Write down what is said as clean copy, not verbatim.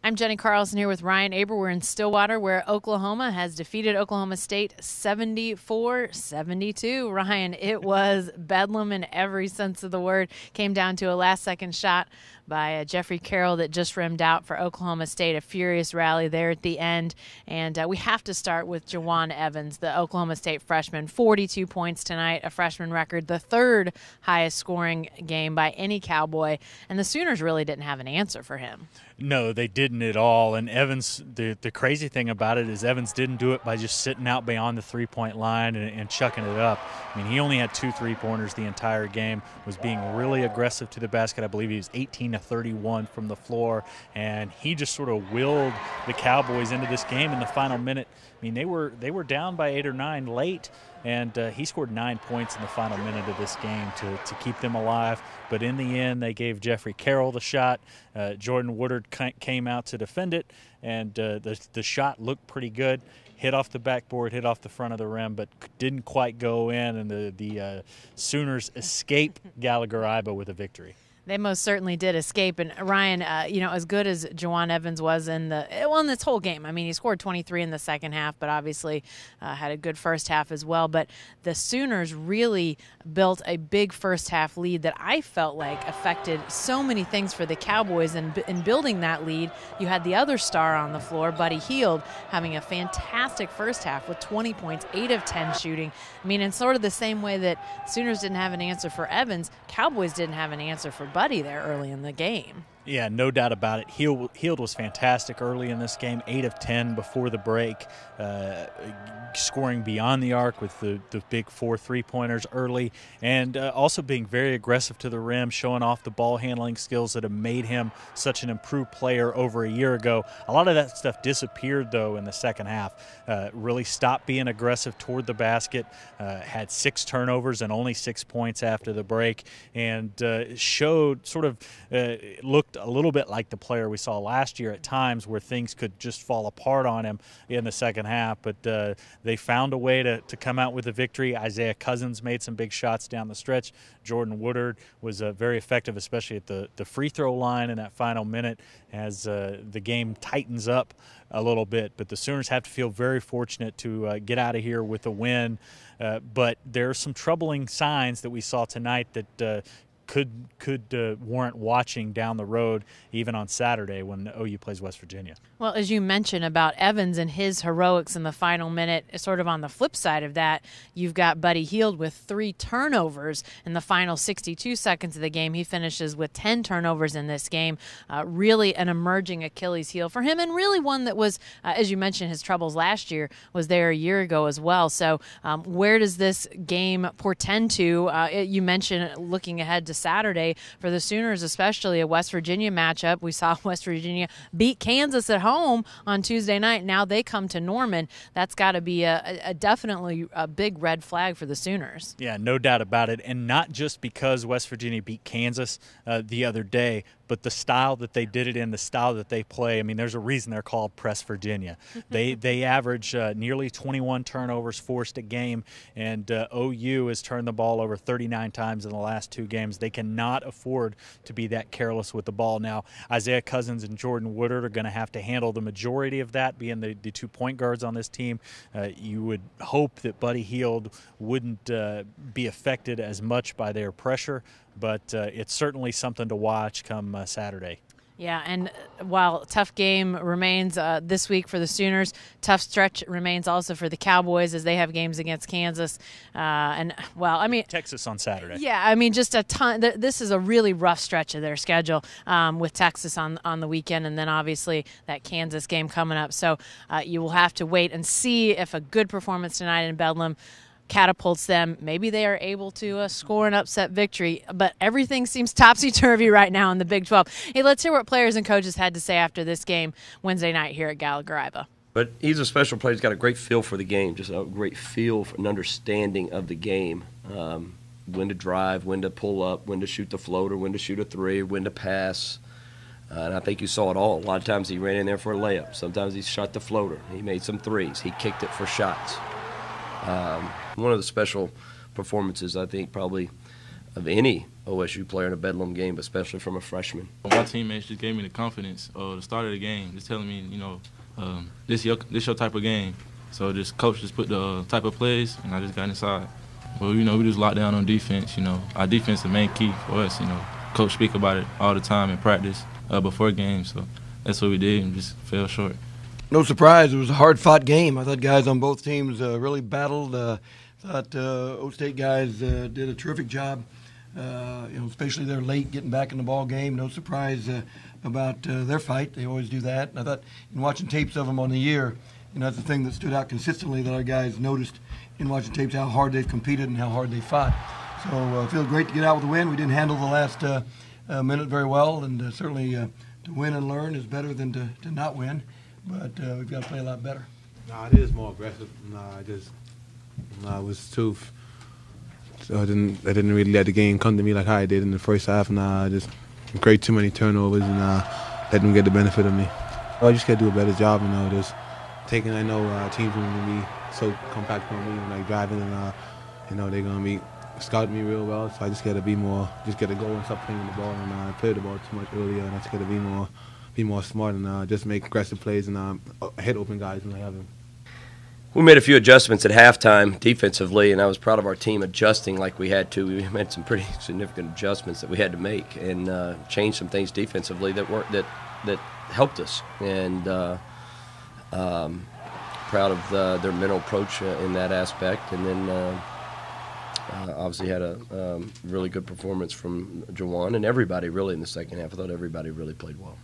I'm Jenni Carlson here with Ryan Aber. We're in Stillwater, where Oklahoma has defeated Oklahoma State 74-72. Ryan, it was bedlam in every sense of the word. Came down to a last-second shot by Jeffrey Carroll that just rimmed out for Oklahoma State. A furious rally there at the end. And we have to start with Jawun Evans, the Oklahoma State freshman. 42 points tonight, a freshman record, the third highest scoring game by any Cowboy. And the Sooners really didn't have an answer for him. No, they didn't at all. And Evans, the crazy thing about it is Evans didn't do it by just sitting out beyond the three-point line and chucking it up. I mean, he only had 2 3-pointers the entire game, was being really aggressive to the basket. I believe he was 18-31 from the floor, and he just sort of willed the Cowboys into this game in the final minute. I mean, they were down by 8 or 9 late, and he scored 9 points in the final minute of this game to keep them alive. But in the end, they gave Jeffrey Carroll the shot. Jordan Woodard came out to defend it, and the shot looked pretty good. Hit off the backboard, hit off the front of the rim, but didn't quite go in, and the Sooners escape Gallagher-Iba with a victory. They most certainly did escape. And Ryan, as good as Jawun Evans was in this whole game, I mean, he scored 23 in the second half, but obviously had a good first half as well. But the Sooners really built a big first half lead that I felt like affected so many things for the Cowboys. And in building that lead, you had the other star on the floor, Buddy Hield, having a fantastic first half with 20 points, 8 of 10 shooting. I mean, in sort of the same way that Sooners didn't have an answer for Evans, Cowboys didn't have an answer for Buddy there early in the game. Yeah, no doubt about it. Hield was fantastic early in this game, 8 of 10 before the break, scoring beyond the arc with the big 4 3-pointers early, and also being very aggressive to the rim, showing off the ball handling skills that have made him such an improved player over a year ago. A lot of that stuff disappeared, though, in the second half. Really stopped being aggressive toward the basket, had 6 turnovers and only 6 points after the break, and showed sort of looked a little bit like the player we saw last year at times, where things could just fall apart on him in the second half. But they found a way to come out with a victory. Isaiah Cousins made some big shots down the stretch. Jordan Woodard was very effective, especially at the free throw line in that final minute, as the game tightens up a little bit. But the Sooners have to feel very fortunate to get out of here with a win. But there are some troubling signs that we saw tonight that could warrant watching down the road, even on Saturday when OU plays West Virginia. Well, as you mentioned about Evans and his heroics in the final minute, sort of on the flip side of that, you've got Buddy Hield with 3 turnovers in the final 62 seconds of the game. He finishes with 10 turnovers in this game. Really an emerging Achilles heel for him, and really one that was, as you mentioned, his troubles last year was there a year ago as well. So where does this game portend to? You mentioned looking ahead to Saturday for the Sooners, especially a West Virginia matchup. We saw West Virginia beat Kansas at home on Tuesday night. Now they come to Norman. That's got to be definitely a big red flag for the Sooners. Yeah, no doubt about it. And not just because West Virginia beat Kansas the other day, but the style that they did it in, the style that they play. I mean, there's a reason they're called Press Virginia. They average nearly 21 turnovers forced a game, and OU has turned the ball over 39 times in the last 2 games. They cannot afford to be that careless with the ball. Now, Isaiah Cousins and Jordan Woodard are going to have to handle the majority of that, being the 2 point guards on this team. You would hope that Buddy Hield wouldn't be affected as much by their pressure, but it's certainly something to watch come Saturday. Yeah, and while tough game remains this week for the Sooners, tough stretch remains also for the Cowboys as they have games against Kansas. Texas on Saturday. Yeah, I mean, just a ton. This is a really rough stretch of their schedule with Texas on the weekend, and then obviously that Kansas game coming up. So you will have to wait and see if a good performance tonight in Bedlam catapults them. Maybe they are able to score an upset victory, but everything seems topsy-turvy right now in the Big 12. Hey, let's hear what players and coaches had to say after this game Wednesday night here at Gallagher-Iba. But he's a special player. He's got a great feel for the game, just a great feel for an understanding of the game. When to drive, when to pull up, when to shoot the floater, when to shoot a 3, when to pass. And I think you saw it all. A lot of times he ran in there for a layup. Sometimes he shot the floater. He made some 3s. He kicked it for shots. One of the special performances, I think, probably any OSU player in a Bedlam game, especially from a freshman. My teammates just gave me the confidence the start of the game, just telling me, this your type of game. So coach just put the type of plays, and I just got inside. Well, we just locked down on defense. Our defense is the main key for us. Coach speak about it all the time in practice before games. So that's what we did, and just fell short. No surprise, it was a hard-fought game. I thought guys on both teams really battled. Thought O State guys did a terrific job. Especially they're late getting back in the ball game. No surprise about their fight. They always do that. And I thought in watching tapes of them on the year, that's the thing that stood out consistently that our guys noticed in watching tapes, how hard they've competed and how hard they fought. So I feel great to get out with a win. We didn't handle the last minute very well, and certainly to win and learn is better than to not win. But we've got to play a lot better. It is more aggressive. It was too. So I didn't really let the game come to me like how I did in the first half. I just create too many turnovers and let them get the benefit of me. I just got to do a better job, just taking. I know teams are going to be so compact on me, like driving, and they're going to be scouting me real well. So I just got to be more, just get to go and stop playing the ball and play the ball too much earlier. And I just got to be more smart and just make aggressive plays and hit open guys when I have them. We made a few adjustments at halftime defensively, and I was proud of our team adjusting like we had to. We made some pretty significant adjustments that we had to make and change some things defensively that helped us. And proud of their mental approach in that aspect. And then obviously had a really good performance from Jawun and everybody really in the second half. I thought everybody really played well.